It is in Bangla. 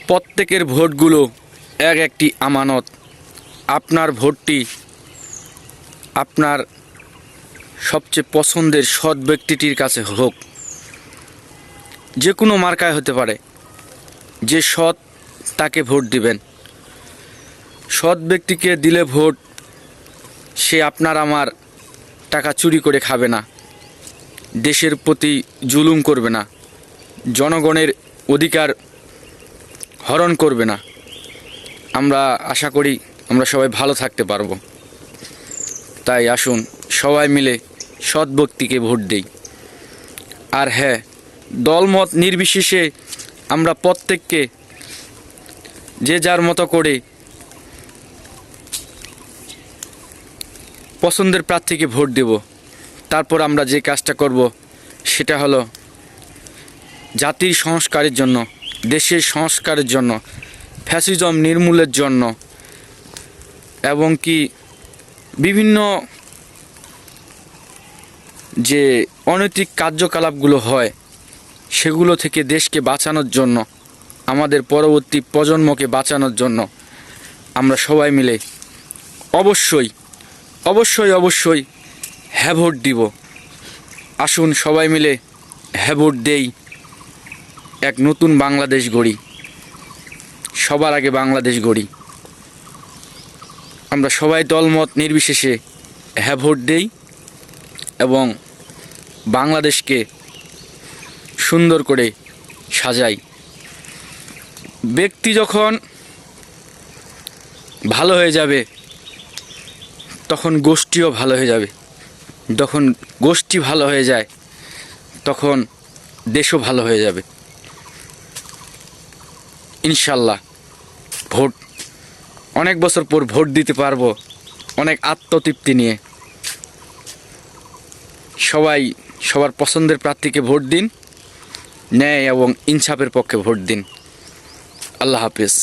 প্রত্যেকের ভোটগুলো এক একটি আমানত। আপনার ভোটটি আপনার সবচেয়ে পছন্দের সৎ ব্যক্তিটির কাছে হোক। যে কোনো মার্কায় হতে পারে, যে সৎ তাকে ভোট দিবেন। সৎ ব্যক্তিকে দিলে ভোট, সে আপনার আমার টাকা চুরি করে খাবে না, দেশের প্রতি জুলুম করবে না, জনগণের অধিকার হরণ করবে না। আমরা আশা করি আমরা সবাই ভালো থাকতে পারবো। তাই আসুন সবাই মিলে সৎ ব্যক্তিকে ভোট দেই। আর হ্যাঁ, দলমত নির্বিশেষে আমরা প্রত্যেককে যে যার মতো করে পছন্দের প্রার্থীকে ভোট দেব। তারপর আমরা যে কাজটা করব সেটা হলো জাতির সংস্কারের জন্য, দেশের সংস্কারের জন্য, ফ্যাসিজম নির্মূলের জন্য, এবং কি বিভিন্ন যে অনৈতিক কার্যকলাপগুলো হয় সেগুলো থেকে দেশকে বাঁচানোর জন্য, আমাদের পরবর্তী প্রজন্মকে বাঁচানোর জন্য আমরা সবাই মিলে অবশ্যই অবশ্যই অবশ্যই হ্যাঁ ভোট দিব। আসুন সবাই মিলে হ্যাঁ ভোট দেই, এক নতুন বাংলাদেশ গড়ি। সবার আগে বাংলাদেশ গড়ি। আমরা সবাই দলমত নির্বিশেষে হ্যাঁ ভোট দেই এবং বাংলাদেশকে সুন্দর করে সাজাই। ব্যক্তি যখন ভালো হয়ে যাবে তখন গোষ্ঠীও ভালো হয়ে যাবে, যখন গোষ্ঠী ভালো হয়ে যায় তখন দেশও ভালো হয়ে যাবে ইনশাল্লাহ। ভোট অনেক বছর পর ভোট দিতে পারবো অনেক আত্মতৃপ্তি নিয়ে। সবাই সবার পছন্দের প্রার্থীকে ভোট দিন, ন্যায় এবং ইনসাফের পক্ষে ভোট দিন। আল্লাহ হাফেজ।